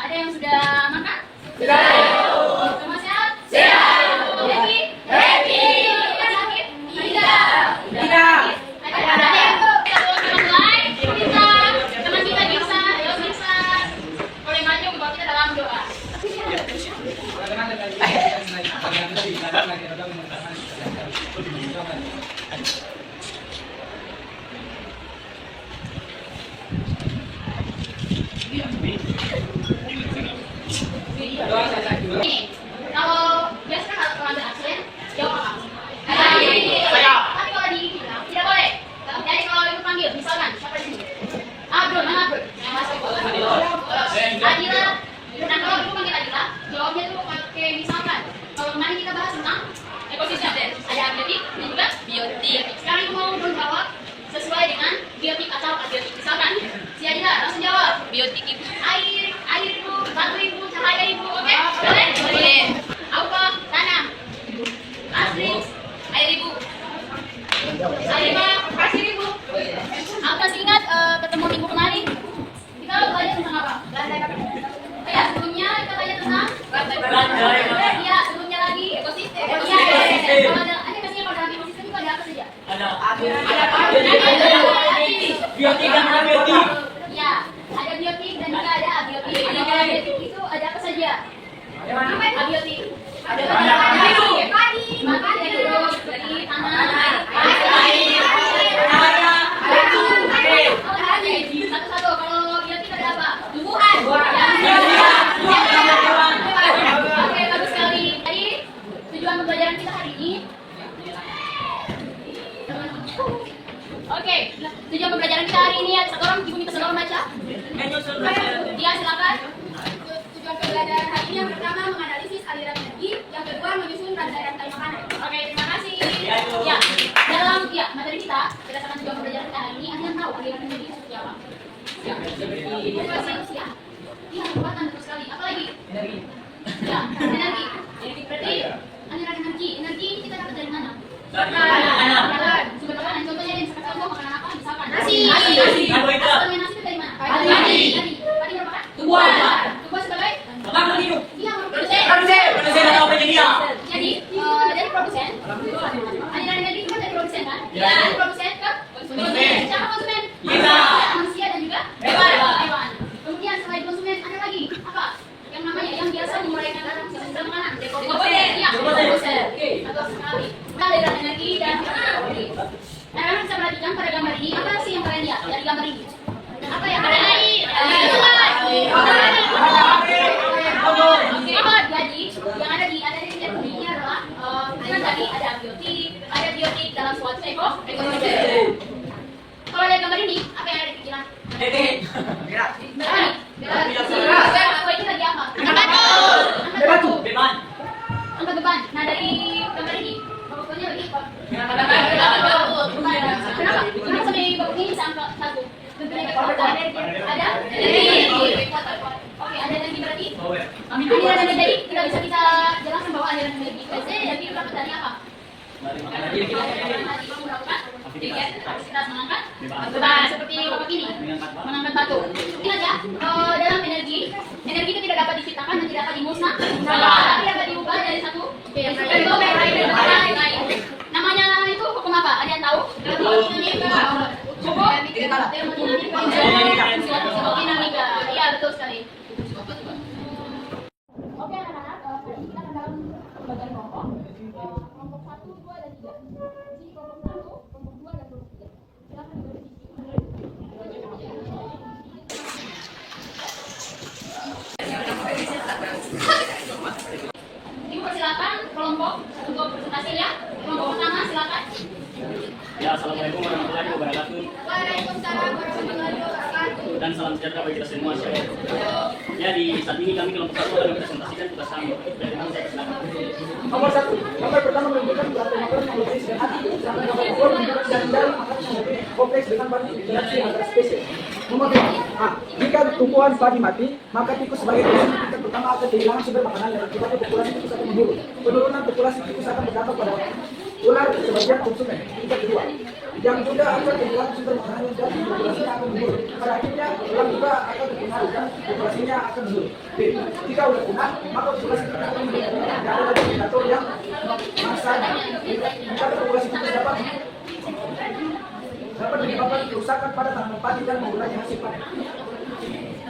Ada yang sudah makan? Sudah. Semua sehat? Sehat. Happy? Happy. Tidak sakit? Tidak. Tidak. Ada yang kita mulai. Teman kita bisa, ayo bisa. Boleh maju membawa kita dalam doa. Ini, kalau biasa kalau ambil absen, jawab apa? Saya. Tapi kalau dibilang tidak boleh. Jadi kalau itu panggil, misalkan siapa di sini? Abdul, mana Abdul? Yang masuk. Adila. Nah kalau itu panggil Adila, jawabnya tuh pakai misalkan. Kalau kemarin kita bahas tentang ekosistem, ada abiotik dan juga biotik. Sekarang kita mau menjawab sesuai dengan biotik atau abiotik. Misalkan, si Adila langsung jawab. Biotik itu air itu, batu itu, cahaya itu, oke? Boleh? Boleh. Apa? Tanah. Lastrik, air ibu. Alimah, kasih ibu. Aku masih ingat ketemu minggu kemarin. Kita belajar tentang apa? Lantai apa? Ya, sebelumnya kita belajar tentang lantai. Iya, sebelumnya lagi ekosistem. Iya. Kalau ada kasihnya kalau dalam ekosistem itu ada apa saja? Ada Biotik dan abiotik. Ya, ada biotik dan juga ada abiotik. Kalau abiotik itu ada apa saja? Apa itu abiotik? Ada padi, makan hidup dari tanah, air, satu-satu. Kalau biotik ada apa? Tumbuhan. Oke, bagus sekali. Jadi tujuan pembelajaran kita hari ini. Oke, tujuan pembelajaran kita hari ini satu orang ibu minta satu orang baca. Dia silakan. Tujuan pembelajaran hari ini yang pertama menganalisis aliran energi, yang kedua menyusun rantai-rantai makanan. Oke, terima kasih. Ya, dalam materi kita berdasarkan tujuan pembelajaran kita hari ini, ada yang tahu aliran energi itu seperti apa? Ya, manusia. Iya, kekuatan betul sekali. Apa lagi? Energi. Ya, energi. Jadi berarti aliran energi. Energi kita dapat dari mana? Makanan. Sumber makanan. Contohnya yang misalkan contoh makanan apa? Misalkan nasi. Asalnya nasi itu dari mana? Padi. Padi merupakan Tumbuhan. Tumbuhan sebagai Makanan hidup. dia produsen. Produsen atau penyedia. Jadi dari produsen. Aliran energi itu kan dari produsen kan? Ya. Dari produsen ke konsumen. Siapa konsumen? Kita. Manusia dan juga hewan. Kemudian selain konsumen ada lagi apa? Yang namanya yang biasa dimulaikan sistem makanan. Iya, produsen. Atau sekali. Aliran energi dan energi. Nah, kalian bisa perhatikan pada gambar ini apa sih yang kalian lihat dari gambar ini? Apa ya? Ada air. Jadi yang ada di ini adalah kan tadi ada biotik dalam suatu ekosistem. Kalau lihat gambar ini, apa yang ada di pikiran? Aku ini lagi apa? Angkat beban. Nah dari gambar ini, babuknya lagi apa? Kenapa? Kenapa sampai babuk ini bisa angkat satu? Tentunya ada energi. Oke, ada energi berarti? Aliran energi jadi tidak bisa kita jelaskan bahwa aliran energi itu energi dapat dari apa? Kita mengangkat beban seperti bapak ini mengangkat batu. Ingat ya, dalam energi itu tidak dapat diciptakan dan tidak dapat dimusnahkan, tapi dapat diubah dari satu lain. Namanya itu hukum apa? Ada yang tahu? Hukum termodinamika. Iya betul sekali. Oke anak-anak, hari ini kita akan dalam pembagian kelompok. Kelompok 1, 2, dan 3. Di sini kelompok 1, kelompok 2, dan kelompok 3. Silakan berdiri. Ibu persilakan kelompok untuk presentasi ya. Kelompok pertama silakan. Ya, assalamualaikum warahmatullahi wabarakatuh. Waalaikumsalam warahmatullahi wabarakatuh. Dan salam sejahtera bagi kita semua. Ya, di saat ini kami kelompok satu akan presentasikan tugas kami. Dari mana saya silakan. Nomor 1, gambar pertama menunjukkan rantai makanan yang berisi dan hati. Sedangkan gambar kedua menunjukkan jaring makanan yang lebih kompleks dengan banyak interaksi antar spesies. Nomor 2, jika tumpuan padi mati, maka tikus sebagai konsumsi tingkat pertama akan kehilangan sumber makanan dan akibatnya populasi tikus akan menurun. Penurunan populasi tikus akan berdampak pada ular sebagian konsumen. Tingkat kedua, yang juga akan kehilangan sumber makanan dan populasinya akan menurun. Pada akhirnya ular juga akan terpengaruh dan populasinya akan menurun. B. Jika ular punah, maka populasi kita akan menurun. Tidak ada lagi predator yang mangsanya. Jika populasi kita dapat menyebabkan kerusakan pada tanaman padi dan mengurangi hasil panen.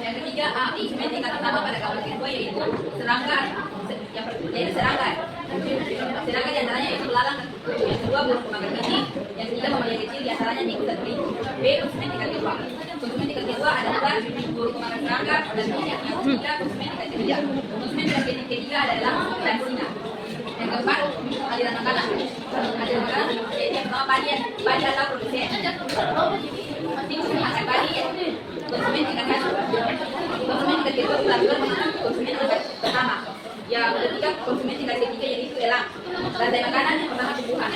Yang ketiga, instrumen tingkat pertama pada kawasan kedua yaitu serangga. Yaitu serangga. Serangga diantaranya yaitu belalang. Yang kedua burung pemakan biji. Yang ketiga mamalia kecil diantaranya tikus dan kelinci. B. Konsumen tingkat kedua. Konsumen tingkat kedua adalah burung pemakan serangga dan minyak. Yang ketiga konsumen tingkat ketiga. Konsumen tingkat ketiga adalah dan singa. Yang keempat, aliran makanan. Aliran makanan yaitu yang pertama padi atau produsen. Konsumen makan padi yaitu konsumen tingkat satu. Konsumen tingkat kedua ular-ular memakan konsumen tingkat pertama. Yang ketiga konsumen tingkat ketiga yaitu elang. Rantai makanan yang pertama tumbuhan.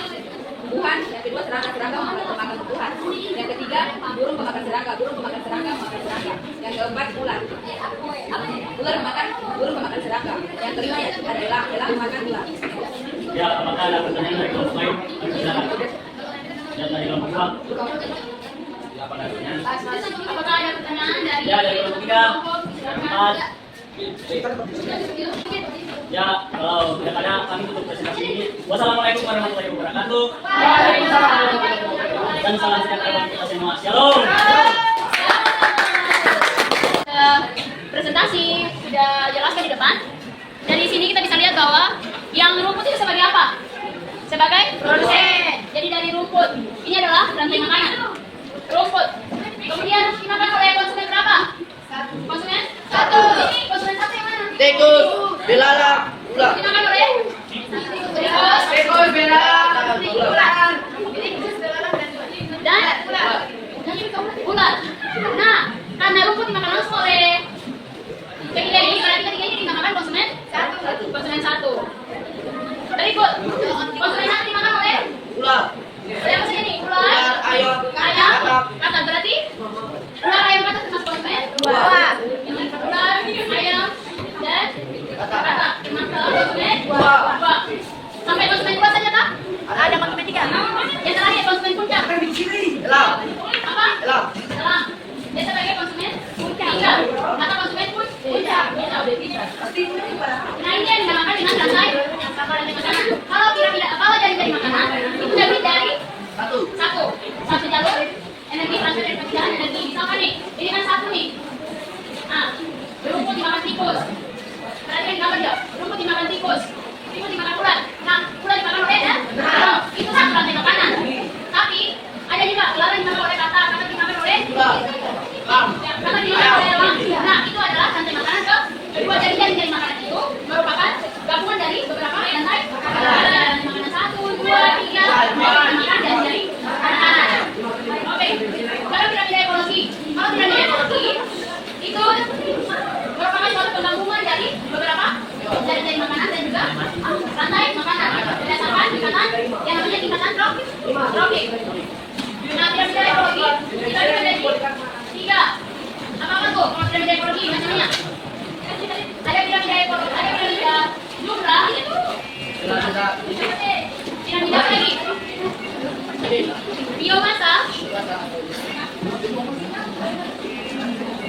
Tumbuhan, yang kedua serangga memakan tumbuhan. Yang ketiga burung pemakan serangga memakan serangga. Yang keempat ular. Ular memakan burung pemakan serangga. Yang kelima yaitu elang memakan ular. Ya, apakah ada pertanyaan dari kelompok lain? Silakan. Dan dari kelompok 2. Ya, apa namanya? Apakah ada pertanyaan dari Ya, dari kelompok 3, 4. Ya, kalau tidak ada, kami tutup presentasi ini. Wassalamualaikum warahmatullahi wabarakatuh. Dan salam sejahtera bagi kita semua. Shalom. Presentasi sudah jelaskan di depan. Dari sini kita bisa lihat bahwa yang rumput itu sebagai apa? Sebagai produsen. Jadi dari rumput ini adalah rantai makanan. Rumput. Kemudian dimakan oleh konsumen berapa? Konsumen satu. Ini konsumen satu yang mana? Tikus, belalang, ular. Dimakan oleh Tikus, belalang, ular. dan ular. Nah, karena rumput dimakan langsung oleh ketiga ini, berarti ketiga ini dimakan konsumen satu. Konsumen satu. Berikut, konsumen satu dimakan oleh Ular. apa sih ini? Ular, Ayam, katak. Berarti ular, ayam, katak termasuk konsumen? Ular, ayam, dan katak termasuk konsumen? Dua. Sampai konsumen 2 saja tak? Ada konsumen 3. Yang terakhir konsumen puncak. elang, Apa? elang. Salah. Dia sebagai konsumen puncak. Atau konsumen puncak. Nah, ini yang dinamakan dengan rantai makanan. Kalau dari makanan itu terdiri dari satu jalur energi transfer dari perjalanan energi. Misalkan nih, ini kan satu nih. Nah, rumput dimakan tikus. Berarti yang dimakan dia, rumput dimakan tikus. Tikus dimakan ular. Nah, ular dimakan oleh ya? Itu satu rantai makanan. Tapi ada juga belalang dimakan oleh katak dimakan oleh katak dimakan oleh elang. Nah, itu adalah rantai makanan kedua. Dari makanan itu merupakan gabungan dari beberapa rantai makanan. Makanan 1, 2, 3, dari makanan. Oke. Kalau piramida ekologi, itu merupakan suatu penggabungan dari beberapa dari makanan dan juga rantai makanan berdasarkan tingkatan yang namanya tingkatan tropik. Nah, piramida ekologi kita dibagi 3. Apa tuh kalau piramida ekologi macamnya? Ada piramida ekologi, ada piramida jumlah, piramida apa lagi? Biomasa.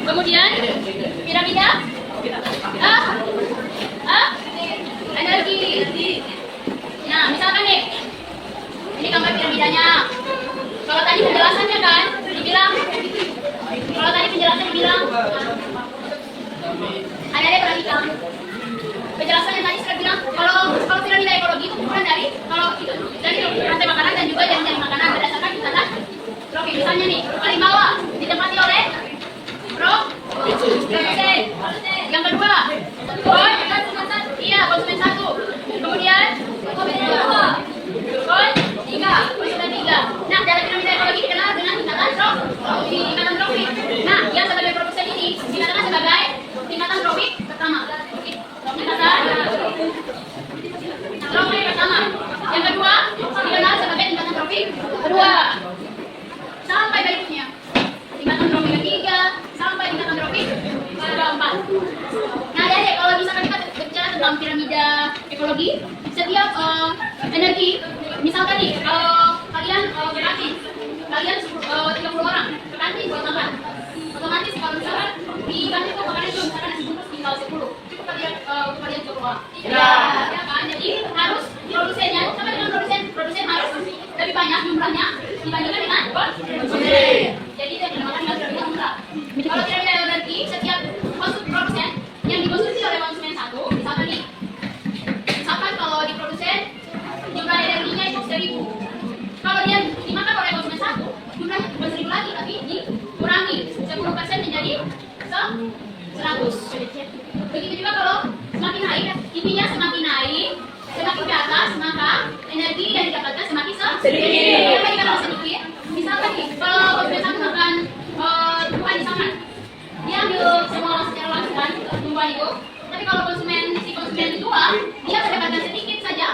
Kemudian piramida energi. Nah, misalkan nih, ini gambar piramidanya. Kalau tadi penjelasannya kan dibilang, ada perhatikan. Penjelasannya tadi sudah bilang kalau piramida ekologi itu kumpulan dari rantai makanan dan juga jaring makanan berdasarkan tingkatan tropik. Misalnya nih, paling bawah ditempati oleh produsen. Yang kedua, konsumen 1. Kemudian konsumen 2. Konsumen 3. Nah, dalam piramida ekologi dikenal dengan tingkatan tropik. Nah, yang sebagai produsen ini dikatakan sebagai tingkatan tropik pertama. Tropik pertama. Yang kedua dikenal sebagai tingkatan tropik kedua. Sampai berikutnya tingkatan tropik ketiga sampai tingkatan tropik keempat. Nah, jadi kalau misalkan kita bicara tentang piramida ekologi, setiap energi Misalkan nih, kalau kalian berarti kalian 30 orang ke kantin buat makan. Otomatis kalau misalkan di kantin itu makanan itu misalkan nasi bungkus tinggal 10, cukup kalian 30 orang. Ya kan? Jadi harus produsennya sama dengan produsen harus lebih banyak jumlahnya dibandingkan dengan konsumen. Jadi itu yang dinamakan dengan harga murah. Kalau tidak berarti setiap produsen yang dikonsumsi oleh konsumen satu, misalkan nih, misalkan kalau di produsen jumlah energinya itu 1000. Kalau dia dimakan oleh konsumen satu, jumlahnya bukan 1000 lagi, tapi dikurangi 10% menjadi 100. Begitu juga kalau semakin naik, intinya semakin naik, semakin ke atas, maka energi yang didapatkan semakin sedikit. Kenapa dikatakan sedikit? Misalkan nih, kalau konsumen satu makan tumbuhan misalkan, dia ambil semua secara langsung kan tumbuhan itu. Tapi kalau si konsumen dua, dia mendapatkan sedikit saja.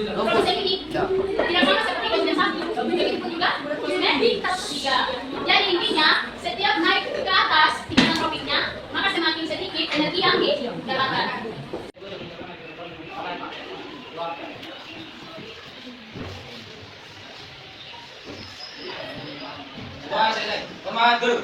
Produsen ini tidak sama seperti konsumen satu. Begitu pun juga konsumen tiga. Jadi intinya setiap naik ke atas tingkatan profitnya, maka semakin sedikit energi yang didapatkan. Selamat guru.